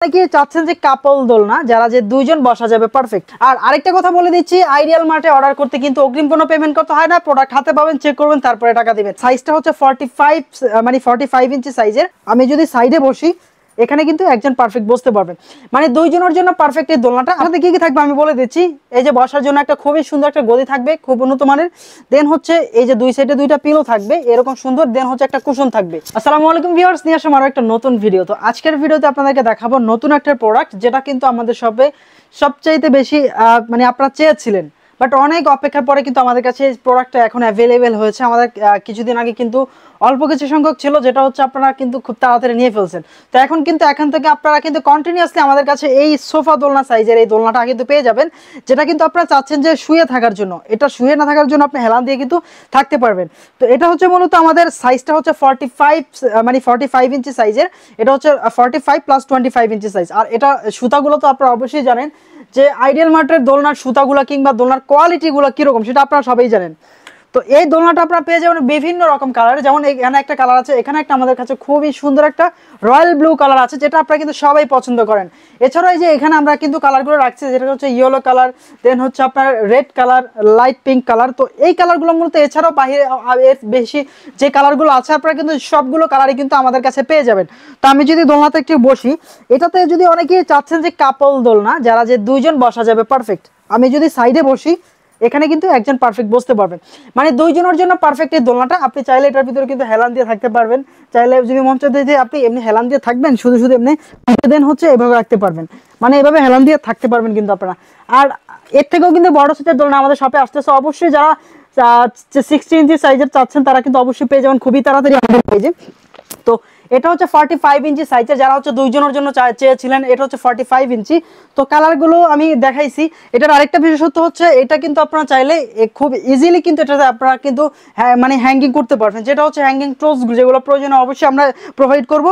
অনেকে চাচ্ছেন যে কাপল দোলনা যারা যে দুইজন বসা যাবে পারফেক্ট। আর আরেকটা কথা বলে দিচ্ছি, আইডিয়াল মার্টে অর্ডার করতে কিন্তু অগ্রিম কোনো পেমেন্ট করতে হয় না। প্রোডাক্ট হাতে পাবেন, চেক করবেন, তারপরে টাকা দিবেন। সাইজটা হচ্ছে 45 মানে 45 ইঞ্চি সাইজের। আমি যদি সাইডে বসি এখানে কিন্তু একজন পারফেক্ট বসতে পারবেন, মানে দুইজনের জন্য পারফেক্ট এই দোলনাটা। সাথে কি কি থাকবে আমি বলে দিচ্ছি। এই যে বসার জন্য একটা খুবই সুন্দর একটা গদি থাকবে, খুব উন্নত মানের। দেন হচ্ছে এই যে দুই সাইডে দুইটা পিলো থাকবে এরকম সুন্দর। দেন হচ্ছে একটা কুশন থাকবে। আসসালামু আলাইকুম ভিউয়ার্স, নিয়ে আসলাম আরো একটা নতুন ভিডিও। তো আজকের ভিডিওতে আপনাদেরকে দেখাবো নতুন একটা প্রোডাক্ট, যেটা কিন্তু আমাদের সবচাইতে বেশি মানে আপনারা চেয়েছিলেন, বাট অনেক অপেক্ষার পরে কিন্তু আমাদের কাছে এই প্রোডাক্টটা এখন অ্যাভেলেবেল হয়েছে। আমাদের কিছুদিন আগে কিন্তু অল্প কিছু সংখ্যক ছিল, যেটা হচ্ছে আপনারা কিন্তু খুব তাড়াতাড়ি নিয়ে ফেলছেন। তো এখন কিন্তু এখান থেকে আপনারা কিন্তু কন্টিনিউয়াসলি আমাদের কাছে এই সোফা দোলনা সাইজের এই দোলনাটা কিন্তু পেয়ে যাবেন, যেটা কিন্তু আপনারা চাচ্ছেন যে শুয়ে থাকার জন্য। এটা শুয়ে না থাকার জন্য আপনি হেলান দিয়ে কিন্তু থাকতে পারবেন। তো এটা হচ্ছে মূলত আমাদের সাইজটা হচ্ছে 45 মানে 45 ইঞ্চি সাইজের। এটা হচ্ছে 45 প্লাস 25 ইঞ্চি সাইজ। আর এটা সুতাগুলো তো আপনারা অবশ্যই জানেন যে আইডিয়াল মার্টের দোলনার সুতাগুলো কিংবা দোলনার কোয়ালিটিগুলো কিরকম সেটা আপনারা সবাই জানেন। তো এই দোলনাটা আপনারা পেয়ে যাবেন বিভিন্ন রকম কালারে। যেমন এখানে একটা কালার আছে, এখানে একটা আমাদের কাছে খুবই সুন্দর একটা রয়্যাল ব্লু কালার আছে, যেটা আপনারা কিন্তু সবাই পছন্দ করেন। এছাড়াও এই যে এখানে আমরা কিন্তু কালারগুলো রাখছি, যেটা হচ্ছে ইয়েলো কালার, দেন হচ্ছে আপনার red colour, light pink colour. তো এই কালারগুলো মূলত এছাড়াও বাহিরে এর বেশি যে কালারগুলো আছে আপনারা কিন্তু সবগুলো কালারই কিন্তু আমাদের কাছে পেয়ে যাবেন। তো আমি যদি দোলনাতে একটু বসি, এটাতে যদি অনেকেই চাচ্ছেন যে কাপল দোলনা যারা যে দুইজন বসা যাবে পারফেক্ট। আমি যদি সাইডে বসি এখানে কিন্তু একজন পারফেক্ট বসতে পারবেন, মানে দুইজনের জন্য পারফেক্ট এই দোলনাটা। আপনি চাইলে এটার ভিতরে কিন্তু হেলান দিয়ে থাকতে পারবেন, চাইলে যদি মন চাইতে যে আপনি এমনি হেলান দিয়ে থাকবেন, শুধু শুধু এমনি দেন হচ্ছে এভাবে রাখতে পারবেন, মানে এভাবে হেলান দিয়ে থাকতে পারবেন কিন্তু আপনারা। আর এর থেকেও কিন্তু বড় সাইজের দোলনা আমাদের শপে আসতেছে। অবশ্যই যারা 60 ইঞ্চি সাইজের চাচ্ছেন তারা কিন্তু অবশ্যই পেয়ে যাবেন খুবই তাড়াতাড়ি আমাদের পেজে। তো এটা হচ্ছে 45 ইঞ্চি সাইজের, যারা হচ্ছে দুইজনের জন্য চেয়েছিলেন। এটা হচ্ছে 45 ইঞ্চি। তো কালারগুলো আমি দেখাইছি। এটার আরেকটা বিশেষত্ব হচ্ছে এটা কিন্তু আপনারা চাইলে খুব ইজিলি কিন্তু এটাতে আপনারা কিন্তু মানে হ্যাঙ্গিং করতে পারবেন, যেটা হচ্ছে হ্যাঙ্গিং ক্লোজ যেগুলো প্রয়োজন অবশ্যই আমরা প্রোভাইড করব।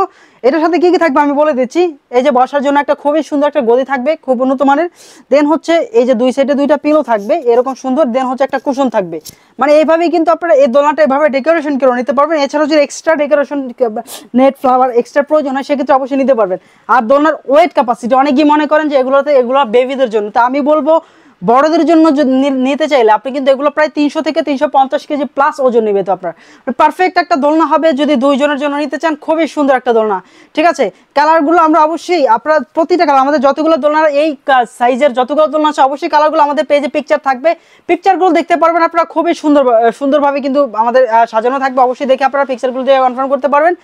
এটার সাথে কি কি থাকবে আমি বলে দিচ্ছি। এই যে বসার জন্য একটা খুবই সুন্দর একটা গদি থাকবে, খুব উন্নত মানের। দেন হচ্ছে এই যে দুই সাইডে দুইটা পিলো থাকবে এরকম সুন্দর। দেন হচ্ছে একটা কুশন থাকবে, মানে এইভাবেই কিন্তু আপনারা এই দোলনাটা এভাবে ডেকোরেশন করে নিতে পারবেন। এছাড়াও যদি extra decoration net flower extra প্রয়োজন হয় সেক্ষেত্রে অবশ্যই নিতে পারবেন। আর দোলনার ওয়েট ক্যাপাসিটি, অনেকেই মনে করেন যে এগুলো বেবিদের জন্য, তা আমি বলবো বড়দের জন্য নিতে চাইলে আপনি কিন্তু এগুলো প্রায় 300 থেকে 350 কেজি প্লাস ওজন নেবে। তো আপনার পারফেক্ট একটা দোলনা হবে যদি দুইজনের জন্য নিতে চান। খুবই সুন্দর একটা দোলনা, ঠিক আছে। কালারগুলো আমরা অবশ্যই আপনার প্রতিটা কালার, আমাদের যতগুলো দোলনার এই সাইজের যতগুলো দোলনা আছে অবশ্যই কালারগুলো আমাদের পেজে পিকচার থাকবে, পিকচারগুলো দেখতে পারবেন আপনারা। খুবই সুন্দরভাবে কিন্তু আমাদের সাজানো থাকবে, অবশ্যই দেখে আপনারা পিকচারগুলো দিয়ে কনফার্ম করতে পারবেন।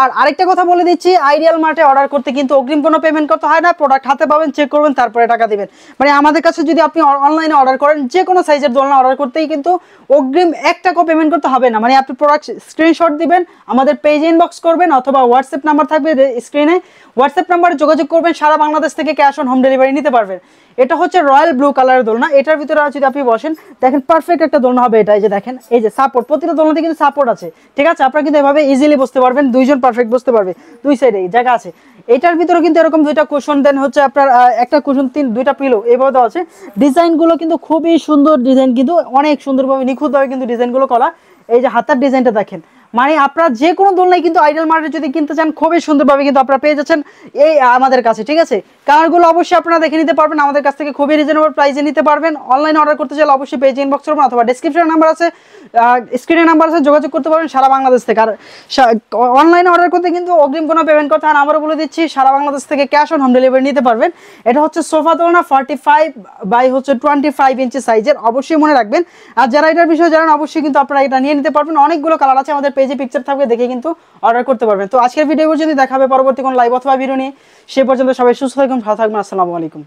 আর আরেকটা কথা বলে দিচ্ছি, আইডিয়াল মার্টে অর্ডার করতে কিন্তু অগ্রিম কোনো পেমেন্ট করতে হয় না। প্রোডাক্ট হাতে পাবেন, চেক করবেন, তারপরে টাকা দিবেন। মানে আমাদের কাছে যদি আপনি অনলাইনে অর্ডার করেন যে কোনো সাইজের দোলনা অর্ডার করতেই কিন্তু অগ্রিম 1 টাকাও পেমেন্ট করতে হবে না। মানে আপনি প্রোডাক্ট স্ক্রিনশট দিবেন, আমাদের পেজে ইনবক্স করবেন, অথবা হোয়াটসঅ্যাপ নাম্বার থাকবে স্ক্রিনে, হোয়াটসঅ্যাপ নাম্বারে যোগাযোগ করবেন। সারা বাংলাদেশ থেকে ক্যাশ অন হোম ডেলিভারি নিতে পারবেন। এটা হচ্ছে রয়্যাল ব্লু কালারের দোলনা। এটার ভিতরে যদি আপনি বসেন দেখেন পারফেক্ট একটা দোলনা হবে এটা। এই যে দেখেন এই যে সাপোর্ট, প্রতিটা দোলনাতে কিন্তু সাপোর্ট আছে, ঠিক আছে। আপনারা কিন্তু এভাবে ইজিলি বসতে পারবেন, দুইজন পারফেক্ট বসতে পারবে, দুই সাইডে জায়গা আছে। এটার ভিতরে কিন্তু এরকম দুইটা কুশন, দেন হচ্ছে আপনার একটা কুশন, দুইটা পিলো এইভাবে দেওয়া আছে। ডিজাইনগুলো কিন্তু খুবই সুন্দর ডিজাইন, কিন্তু অনেক সুন্দরভাবে নিখুঁতভাবে কিন্তু ডিজাইনগুলো করা। এই যে হাতার ডিজাইনটা দেখেন, মানে আপনারা যে কোনো দোলনায় কিন্তু আইডিয়াল মার্টে যদি কিনতে চান খুবই সুন্দরভাবে কিন্তু আপনারা পেয়ে যাচ্ছেন এই আমাদের কাছে, ঠিক আছে। কালারগুলো অবশ্যই আপনারা দেখে নিতে পারবেন, আমাদের কাছ থেকে খুবই রিজনেবল প্রাইসে নিতে পারবেন। অনলাইনে অর্ডার করতে চাইলে অবশ্যই পেজ ইনবক্স করবেন, অথবা ডেসক্রিপশনে নাম্বার আছে, স্ক্রিনে নাম্বার আছে, যোগাযোগ করতে পারবেন সারা বাংলাদেশ থেকে। আর অনলাইনে অর্ডার করতে কিন্তু অগ্রিম কোনো পেমেন্ট করতে হয় না। আমারও বলে দিচ্ছি সারা বাংলাদেশ থেকে ক্যাশ অন হোম ডেলিভারি নিতে পারবেন। এটা হচ্ছে সোফা দোলনা 45 বাই হচ্ছে 25 ইঞ্চি সাইজের, অবশ্যই মনে রাখবেন। আর যারা এটার বিষয়ে জানেন অবশ্যই কিন্তু আপনারা এটা নিয়ে নিতে পারবেন। অনেকগুলো কালার আছে, আমাদের পেজে পিকচার থাকবে, দেখে কিন্তু অর্ডার করতে পারবেন। তো আজকের ভিডিও পর্যন্ত দেখাবে পরবর্তী কোনো লাইভ অথবা ভিডিও নিয়ে। সে পর্যন্ত সবাই সুস্থ থাকুন, ভালো থাকবেন। আসসালামু আলাইকুম।